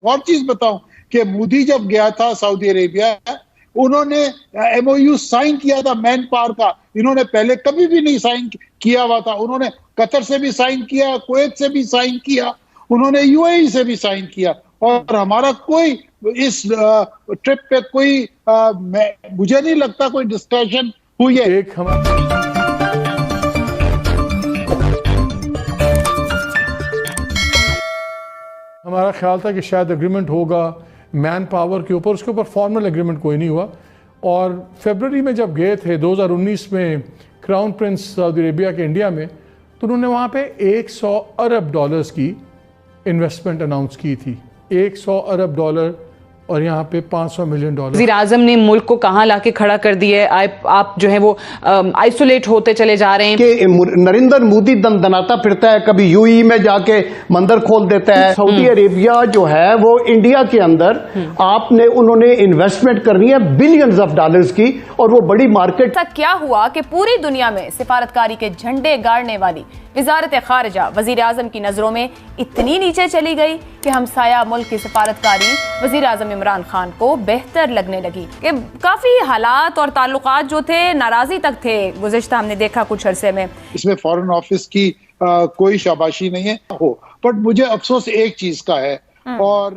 और चीज बताऊं कि मोदी जब गया था सऊदी अरेबिया, उन्होंने MOU साइन किया था मैन पावर का। इन्होंने पहले कभी भी नहीं साइन किया हुआ था। उन्होंने कतर से भी साइन किया, कुवैत से भी साइन किया, उन्होंने UAE से भी साइन किया। और हमारा कोई इस ट्रिप पे कोई मुझे नहीं लगता कोई डिस्कशन हुई है। हमारा ख्याल था कि शायद एग्रीमेंट होगा मैन पावर के ऊपर, उसके ऊपर फॉर्मल एग्रीमेंट कोई नहीं हुआ। और फरवरी में जब गए थे 2019 में क्राउन प्रिंस सऊदी अरेबिया के इंडिया में, तो उन्होंने वहाँ पे 100 अरब डॉलर्स की इन्वेस्टमेंट अनाउंस की थी। 100 अरब डॉलर और यहाँ पे 500 मिलियन डॉलर। वज़ीर आज़म ने मुल्क को कहाँ लाके खड़ा कर दिया है। आप जो है वो आइसोलेट होते चले जा रहे हैं कि नरेंद्र मोदी दनाता फिरता है, कभी UAE में जाके मंदिर खोल देता है। सऊदी अरेबिया जो है वो इंडिया के अंदर आपने उन्होंने इन्वेस्टमेंट करनी है बिलियंस ऑफ डॉलर्स की, और वो बड़ी मार्केट। ऐसा क्या हुआ कि पूरी दुनिया में सिफारतकारी के झंडे गाड़ने वाली वजारत खारजा वजीर आजम की नजरों में इतनी नीचे चली गई कि हमसाया मुल्क की सिफारतकारी वजीर आजम इमरान खान को बेहतर लगने लगी। कि काफी हालात और ताल्लुकात जो थे नाराजी तक थे गुज़िश्ता हमने देखा कुछ अरसे में। इसमें फॉरेन ऑफिस की कोई शाबाशी नहीं है हो, बट मुझे अफसोस एक चीज का है, और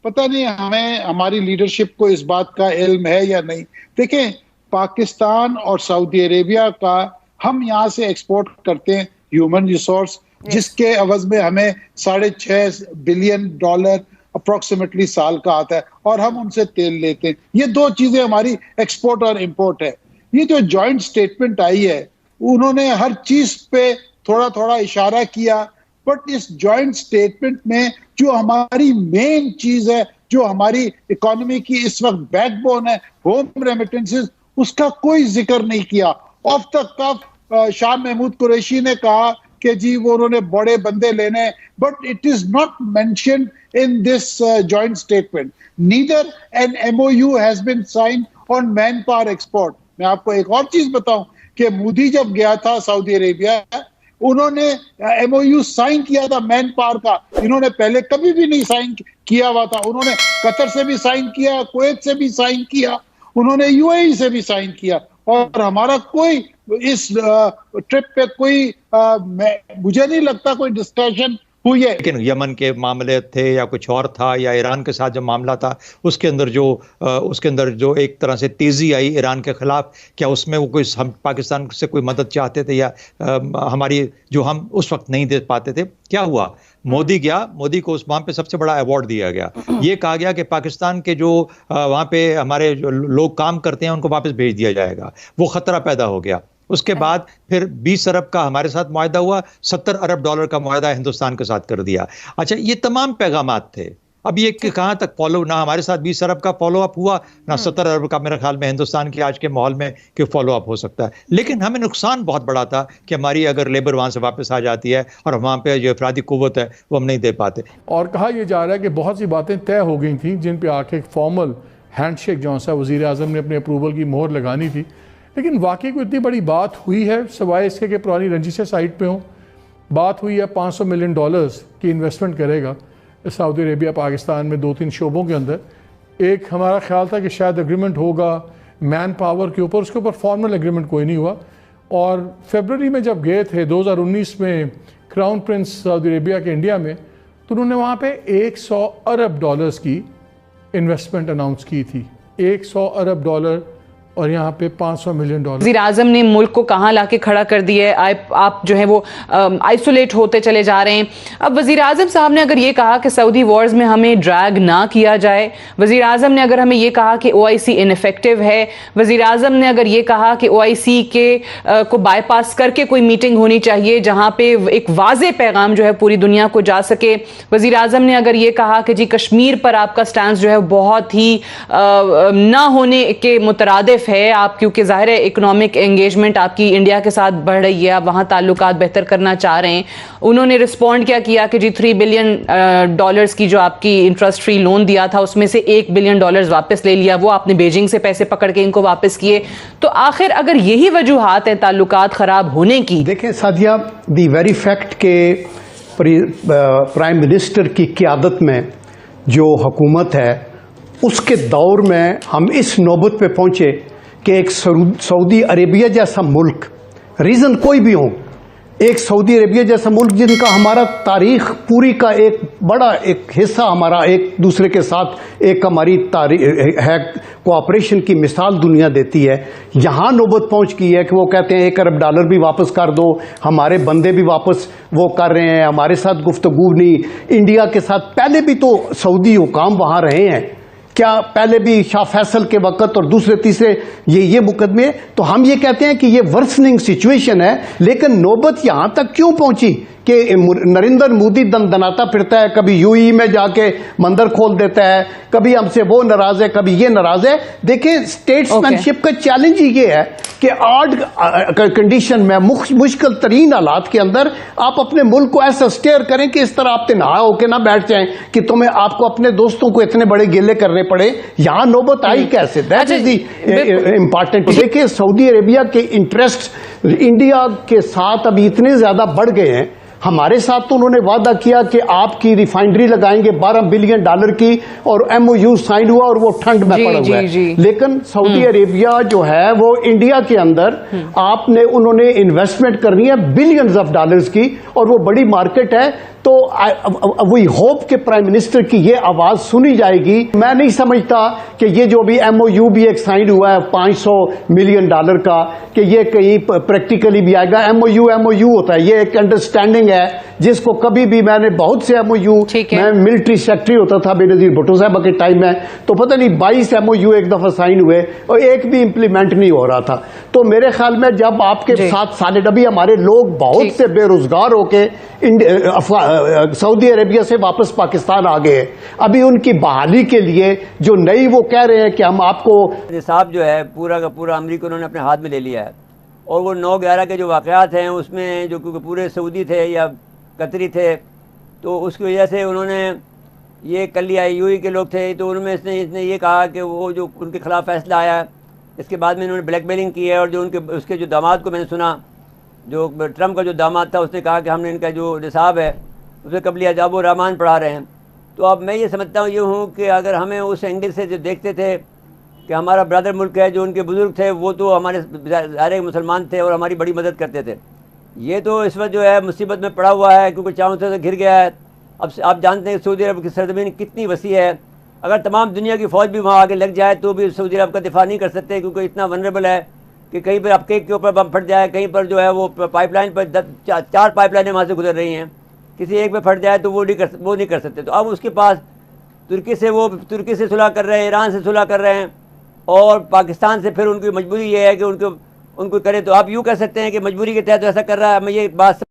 पता नहीं हमें हमारी लीडरशिप को इस बात का इल्म है या नहीं। देखें, पाकिस्तान और सऊदी अरेबिया का हम यहाँ से एक्सपोर्ट करते हैं ह्यूमन रिसोर्स, जिसके अवज में हमें $6.5 बिलियन अप्रोक्सीमेटली साल का आता है, और हम उनसे तेल लेते हैं। ये दो चीजें हमारी एक्सपोर्ट और इंपोर्ट है। ये जो जॉइंट स्टेटमेंट आई है, उन्होंने हर चीज पे थोड़ा थोड़ा इशारा किया, बट इस जॉइंट स्टेटमेंट में जो हमारी मेन चीज है, जो हमारी इकोनॉमी की इस वक्त बैकबोन है, होम रेमिटेंसेस, उसका कोई जिक्र नहीं किया। Off the cuff Shah Mahmood Qureshi ने कहा कि जी वो उन्होंने बड़े बंदे लेने, but it is not mentioned in this joint statement. Neither an MOU has been signed on man power export. मैं आपको एक और चीज बताऊं कि मोदी जब गया था सऊदी अरेबिया, उन्होंने MOU साइन किया था मैन पावर का। इन्होंने पहले कभी भी नहीं साइन किया हुआ था। उन्होंने कतर से भी साइन किया, कुवैत से भी साइन किया, उन्होंने UAE से भी साइन किया। और हमारा कोई इस ट्रिप पे कोई मुझे नहीं लगता कोई डिस्कशन हुई है। लेकिन यमन के मामले थे या कुछ और था, या ईरान के साथ जो मामला था उसके अंदर जो एक तरह से तेजी आई ईरान के खिलाफ, क्या उसमें वो कोई हम पाकिस्तान से कोई मदद चाहते थे, या हमारी जो हम उस वक्त नहीं दे पाते थे? क्या हुआ? मोदी गया, मोदी को उस वहाँ पे सबसे बड़ा अवार्ड दिया गया। ये कहा गया कि पाकिस्तान के जो वहाँ पे हमारे जो लोग काम करते हैं उनको वापस भेज दिया जाएगा। वो खतरा पैदा हो गया। उसके बाद फिर 20 अरब का हमारे साथ मुआहदा हुआ, 70 अरब डॉलर का मुआहदा हिंदुस्तान के साथ कर दिया। अच्छा, ये तमाम पैगामात थे। अब ये कहाँ तक फॉलो, ना हमारे साथ 20 अरब का फॉलो अप हुआ, ना 70 अरब का मेरे ख्याल में हिंदुस्तान के आज के माहौल में कि फॉलो अप हो सकता है। लेकिन हमें नुकसान बहुत बड़ा था कि हमारी अगर लेबर वहाँ से वापस आ जाती है और वहाँ पे जो अफरादी कुव्वत है वो हम नहीं दे पाते। और कहा यह जा रहा है कि बहुत सी बातें तय हो गई थी जिन पे आके एक फॉर्मल हैंडशेक जो सा वज़ीर आज़म ने अपने अप्रूवल की मोहर लगानी थी। लेकिन वाकई कोई इतनी बड़ी बात हुई है सिवाय इसके कि पुरानी रंजिशें साइड पे हों? बात हुई है $500 मिलियन की इन्वेस्टमेंट करेगा सऊदी अरेबिया पाकिस्तान में 2-3 शोबों के अंदर। एक हमारा ख्याल था कि शायद एग्रीमेंट होगा मैन पावर के ऊपर, उसके ऊपर फॉर्मल एग्रीमेंट कोई नहीं हुआ। और फरवरी में जब गए थे 2019 में क्राउन प्रिंस सऊदी अरेबिया के इंडिया में, तो उन्होंने वहाँ पे 100 अरब डॉलर्स की इन्वेस्टमेंट अनाउंस की थी। 100 अरब डॉलर और यहाँ पे 500 मिलियन डॉलर। वज़ीर आज़म ने मुल्क को कहाँ लाके खड़ा कर दिया है। आप जो है वो आइसोलेट होते चले जा रहे हैं। अब वज़ीर आज़म साहब ने अगर ये कहा कि सऊदी वॉर्स में हमें ड्रैग ना किया जाए, वज़ीर आज़म ने अगर हमें ये कहा कि OIC इनफेक्टिव है, वज़ीर आज़म ने अगर ये कहा कि OIC के को बाईपास करके कोई मीटिंग होनी चाहिए जहाँ पे एक वाज़े पैगाम जो है पूरी दुनिया को जा सके, वज़ीर आज़म ने अगर ये कहा कि जी कश्मीर पर आपका स्टैंस जो है बहुत ही ना होने के मुतरादिफ है आप, क्योंकि जाहिर है इकोनॉमिक एंगेजमेंट आपकी इंडिया के साथ बढ़ रही है, आप वहाँ ताल्लुकात बेहतर करना चाह रहे हैं। उन्होंने रिस्पॉन्ड क्या किया कि जी $3 बिलियन की जो आपकी इंटरेस्ट फ्री लोन दिया था उसमें से $1 बिलियन वापस ले लिया, वो आपने बीजिंग से पैसे पकड़ के इनको वापस किए। तो आखिर अगर यही वजूहात हैं ताल्लुकात खराब होने की। देखें सादिया, दी वेरी फैक्ट के प्राइम मिनिस्टर की क़यादत में जो हुकूमत है उसके दौर में हम इस नौबत पे पहुंचे कि एक सऊदी अरेबिया जैसा मुल्क, रीज़न कोई भी हो, एक सऊदी अरेबिया जैसा मुल्क जिनका हमारा तारीख पूरी का एक बड़ा एक हिस्सा हमारा एक दूसरे के साथ एक हमारी तारीख है, कोऑपरेशन की मिसाल दुनिया देती है, यहाँ नौबत पहुँच गई है कि वो कहते हैं $1 अरब भी वापस कर दो, हमारे बंदे भी वापस वो कर रहे हैं, हमारे साथ गुफ्तगू नहीं। इंडिया के साथ पहले भी तो सऊदी हुकाम वहाँ रहे हैं, क्या पहले भी शाह फैसल के वक्त और दूसरे तीसरे ये मुकदमे, तो हम ये कहते हैं कि ये वर्सनिंग सिचुएशन है। लेकिन नौबत यहां तक क्यों पहुंची कि नरेंद्र मोदी दनाता फिरता है, कभी यूएई में जाके मंदिर खोल देता है, कभी हमसे वो नाराज है, कभी ये नाराज है। देखिए स्टेट्समैनशिप का चैलेंज ही ये है कि आर्ड कंडीशन में मुश्किल तरीन हालात के अंदर आप अपने मुल्क को ऐसा स्टेयर करें कि इस तरह आप नहा होके ना बैठ जाएं कि तुम्हें आपको अपने दोस्तों को इतने बड़े गिले करने पड़े। यहां नौबत आई कैसे? That is the important. देखिए सऊदी अरेबिया के इंटरेस्ट इंडिया के साथ अभी इतने ज्यादा बढ़ गए हैं। हमारे साथ तो उन्होंने वादा किया कि आपकी रिफाइनरी लगाएंगे $12 बिलियन की, और MOU साइन हुआ और वो ठंड में पड़ा हुआ है। लेकिन सऊदी अरेबिया जो है वो इंडिया के अंदर उन्होंने इन्वेस्टमेंट करनी है $बिलियंस की, और वो बड़ी मार्केट है। तो वी होप कि प्राइम मिनिस्टर की ये आवाज सुनी जाएगी। मैं नहीं समझता कि ये जो भी MOU भी एक साइन हुआ है $500 मिलियन का, कि ये कहीं प्रैक्टिकली भी आएगा। MOU होता है, ये एक अंडरस्टैंडिंग है जिसको कभी भी मैंने बहुत से MOU, मैं मिलिट्री सेक्रेटरी होता था बेनजीर भुट्टो साहब के टाइम में, तो पता नहीं 22 MOU एक दफा साइन हुए और एक भी इंप्लीमेंट नहीं हो रहा था। तो मेरे ख्याल में जब आपके साथ साले अभी हमारे लोग बहुत से बेरोजगार होके सऊदी अरेबिया से वापस पाकिस्तान आ गए, अभी उनकी बहाली के लिए जो नई वो कह रहे हैं कि हम आपको निसाब जो है पूरा का पूरा अमरीका उन्होंने अपने हाथ में ले लिया है। और वो 9/11 के जो वाक़यात हैं उसमें जो क्योंकि पूरे सऊदी थे या कतरी थे, तो उसकी वजह से उन्होंने ये कर लिया। यूएई के लोग थे तो उनमें इसने ये कहा कि वो जो उनके खिलाफ फैसला आया, इसके बाद में इन्होंने ब्लैकमेलिंग की है। और जो उसके जो दामाद को मैंने सुना, जो ट्रम्प का जो दामाद था, उसने कहा कि हमने इनका जो निसाब है उसे कबली अजाब और रहमान पढ़ा रहे हैं। तो अब मैं ये समझता हूँ कि अगर हमें उस एंगल से जो देखते थे कि हमारा ब्रदर मुल्क है, जो उनके बुज़ुर्ग थे वो तो हमारे सारे मुसलमान थे और हमारी बड़ी मदद करते थे, ये तो इस वक्त जो है मुसीबत में पड़ा हुआ है क्योंकि चारों से घिर गया है। अब आप जानते हैं सऊदी अरब की सरजमीन कितनी वसी है, अगर तमाम दुनिया की फ़ौज भी वहाँ आगे लग जाए तो भी सऊदी अरब का दिफा नहीं कर सकते क्योंकि इतना वनरेबल है कि कहीं पर आपके के ऊपर बम फट जाए, कहीं पर जो है वो पाइपलाइन पर 4 पाइपलाइनें वहाँ से गुजर रही हैं, किसी एक पे फट जाए तो वो नहीं कर सकते। तो अब उसके पास तुर्की से सुलह कर रहे हैं, ईरान से सुलह कर रहे हैं, और पाकिस्तान से फिर उनकी मजबूरी ये है कि उनको करे। तो आप यूँ कह सकते हैं कि मजबूरी के तहत ऐसा कर रहा है। मैं ये बात